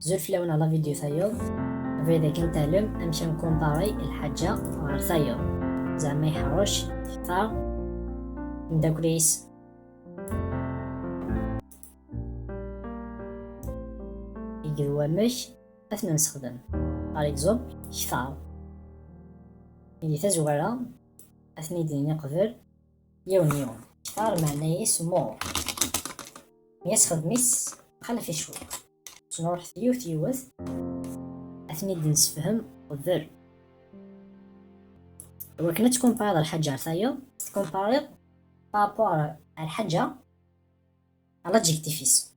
زول فلاونا لا فيديو ثايوض فيدا كنت تعلم امشي نكومباري الحاجة غير ثايوض زعما يحروش يختار نداكريس يقول مش اثنا نستخدم باغ اكزومبل يختار اللي تزوره اثني ديني قدر يوم يختار معناه يسمو يسخد ميس خلا في شوي نروح ثيوث اثني دي نسفهم قدر وكنا تكومباري الحاجة ثايو تكومباري بابور الحاجة على جيكتيفيس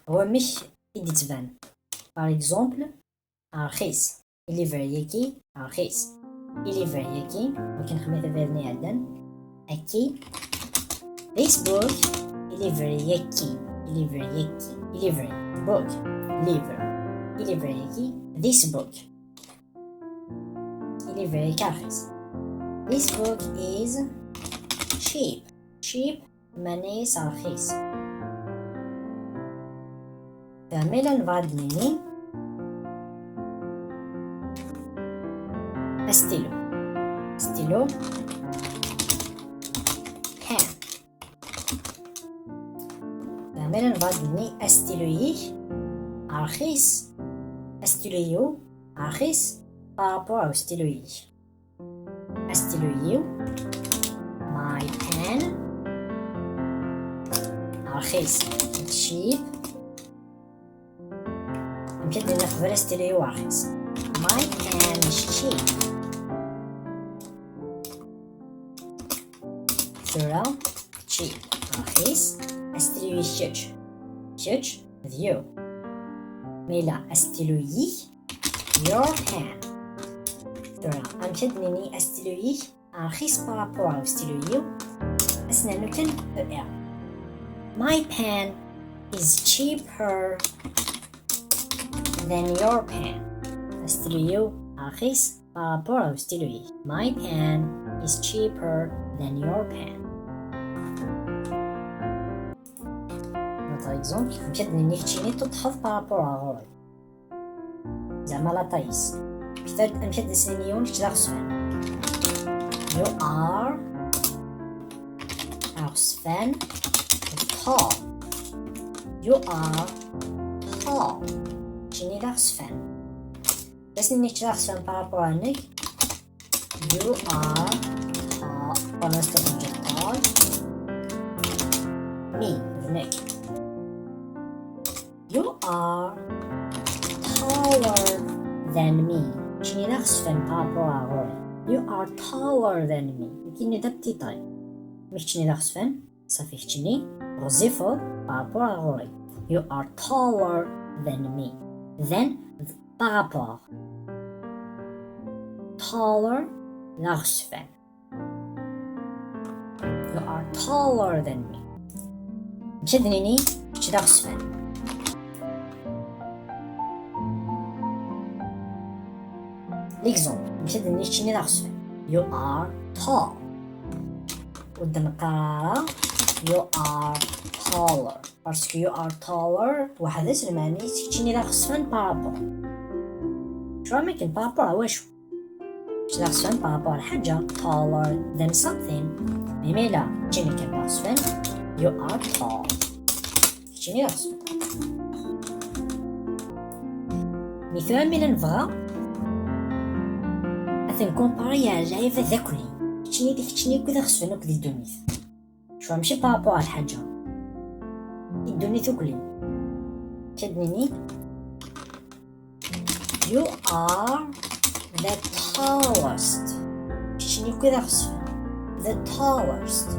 هو مش يدي تبان باغ اكزومبل رخيص اللي فريكي رخيص اللي فريكي ولكن خميثة بيرني عدن اكي فيسبوك اللي فريكي بوك اللي فريكي this book اللي فريكي رخيص this book is cheap معني رخيص تعمل البعض مني استيلو pen تعمل البعض مني استيلويه رخيص استيلويو رخيص بارابور او استيلويه my pen رخيص cheap يمكن نخبر استيلويو رخيص my pen is cheap ثورة cheap رخيص استيلوي شوش ذيو ميلا استيلوي your pen ثورة أمشدني استيلوي رخيص بارابور أو استيلويو أسنانو كن my pen is cheaper than your pen استيلويو رخيص بارابور أو استيلوي my pen is cheaper than your pen par exemple مشدني نيختيني تضحف بارابور أغوري زعما لا طايس كتاد مشد سنيون كتاد غصفان you are غصفان tall you are tall جيني دا غصفان بس نيك كتاد غصفان بارابور عنك you are tall ونستخدم tall me ذنك you are taller than me جيني دا غصفان بارابور أغوري you are taller than me كيني دا بتي طاي ميكتشني دا غصفان صافي كتشني غزيفو بارابور أغوري you are taller than me then بارابور taller لا غصفان you are taller than me مشدنيني كتش دا غصفان l'exemple مشد نيشتني نغصفن you are tall ودنقارا you are taller باسكو you are taller واحد اسم معني تكتشني نغصفن بارابور شو ممكن بارابور واشو مش نغصفن بارابور حاجة taller than something ميميلا تكتشني كان نغصفن you are tall تكتشني نغصفن مثال من نبغى نكومباري على جايفة ذاكري كتشني ديك كتشني كذا خصفنا كذا الدونيث شو ماشي بابو على الحاجة الدونيث وكلي كدنيني you are the tallest كتشني كذا خصفنا the tallest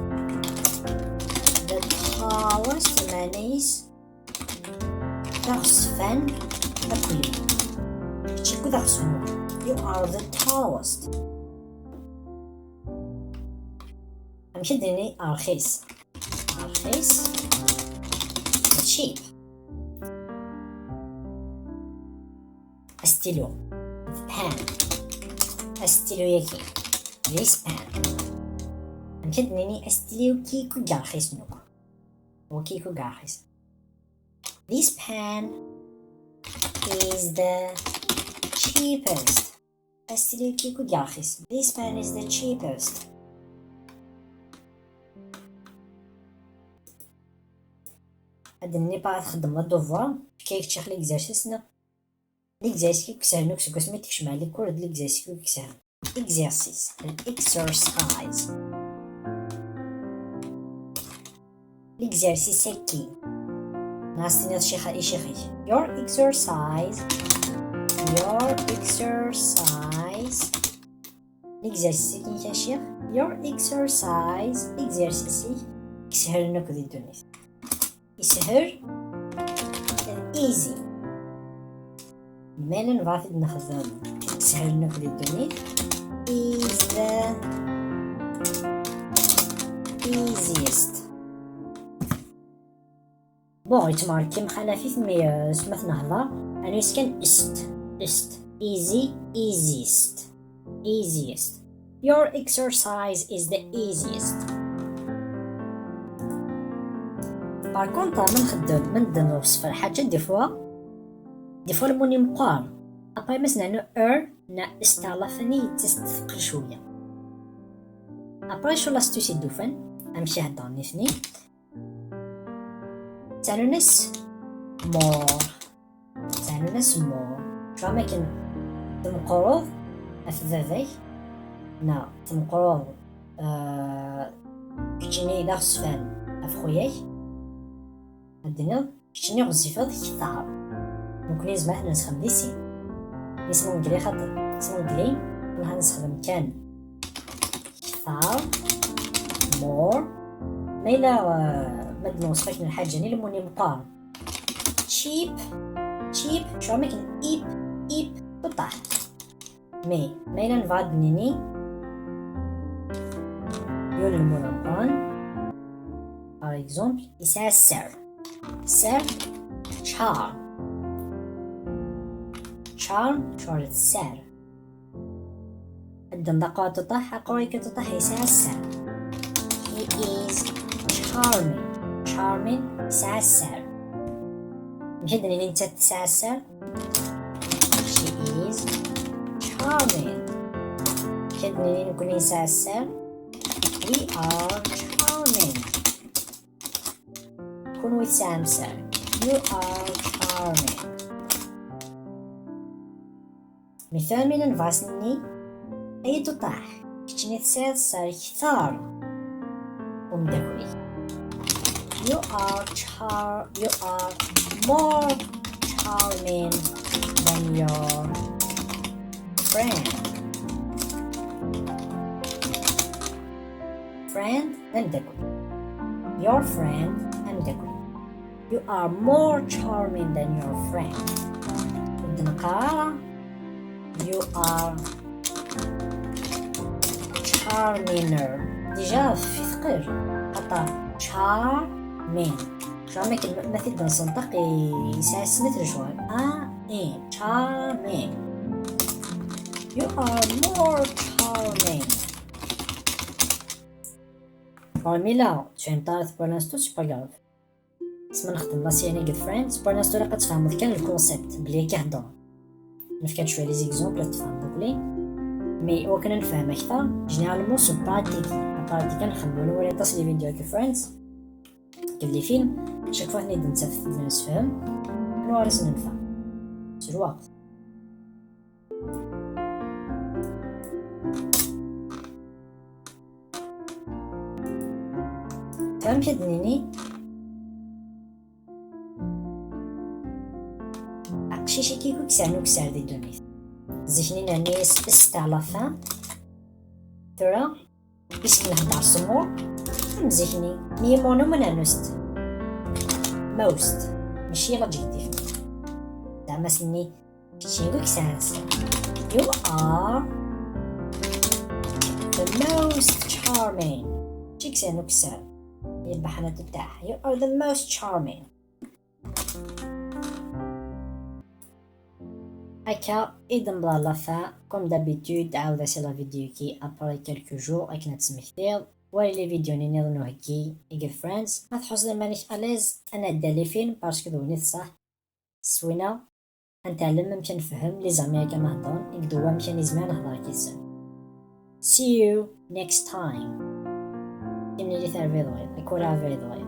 معنيس خصفان أكلي كتشني كذا خصفنا you are the tallest مشدني رخيص cheap استيلو pen استيلو يكي this pen مشدني استيلو كيكو جارخيس نوكو وكيكو جارخيس this pen is the cheapest. أستري كيكو ديال رخيص. This pen is the cheapest. هاد النيبا تخدم لا دوفوار كيف تشيخ ليكزارسيس ليكزارسيس كيكسرنو كسكوس ما تكشمع لي كور هاد ليكزارسيس كيكسرنو exercise exercise l'exercice كي ناستني الشيخ اي شيخي your exercise l'exercice كي يا شيخ your exercise exercice يسهل لنا كذي الدنيا يسهل easy مالا نفاثد نخدم يسهل لنا كذي الدنيا is the easiest. بون يتمارك كيما خلافيت مي سمعت نهضر أنا يسكن ist easy easiest your exercise is the easiest. باركونطا من نوصف الحاجة دي فوا الموني مقار أبغي مثلا نو نا استعلافني تستثقل شوية أبغي شو لاستو سيدوفن أمشي هدرني ثني تانونس مور شو أماكن تمقروض أفذاذي نا تمقروض كتشيني دا غصفان أفخوياي الدنيا كتشيني غزيفات كثار ممكن يزمع حنا نسخدم ديسين اسمو انجلي خاطر اسمو انجلي نها نسخدم كان كثار مور ما إلا مد نوصفك من الحاجة ني لموني مقار cheap شو أماكن إيب تطاح مي ما إلا نفاد بنيني يقول المنظم par exemple يسعى السر charm شعر السر الدندقة تطح قوي كتطح يسعى السر he is charming يسعى السر نحد اللي انت تسعى السر she is charming نحد اللي نكون يسعى السر we are charming كون ويسعى السر you are charming. مثال من الفاسني أي تطاح كتشني تسعى السر كثار ومدكولي you are more charming than your friend مدكولي your friend مدكولي you are more charming than your friend ودنقارة you are charminger ديجا في ثقيل خطر charming شو عمك المثل بنصنطق يسعى السنة رجوال charming you are more charming فورميلا فهمتها بور لانستو سي با غاف اسما نخدم لاسياني قد فريندز بور لانستو لا كتفهمو كان الكونسيبت بلي كيهضر نفكر شويه لي زيكزومبل تفهم دوكلي مي هو كنا نفهم اكثر جينيرالمون سو براتيكي نخدمو ولا تصلي فيديو كي فريندز قال لي فيلم شاك فوا نيد نتفهم نورس نفهم في الوقت فهمت دنيني شي كيكو كسر دي دوني زيشني نانيس استعلافا ترى اسم نهدر سمور مزيكني ميمونو منانوست موست ماشي لاجيكتيف زعما سني شينكو كسانس you are the most charming شيكسانو كسان يبحنا تتاح you are the most charming هكا إذن بلا لافا كوم دابيتود عاودة سي لا فيديو كي أبري كالكو جور أكنا تسمحتيض ولا لي فيديو ني نظنو هكي إيجل فريندز ما تحوص مانيش أليز أنا دالي فيلم باسكو دوني صح سوينا نتعلم ممكن نفهم لي زاميريكان كنهضر يقدروا ممكن يزمان نهضر كيزان. See you next time. كيما اللي ثار فيدوي الكرة فيدوي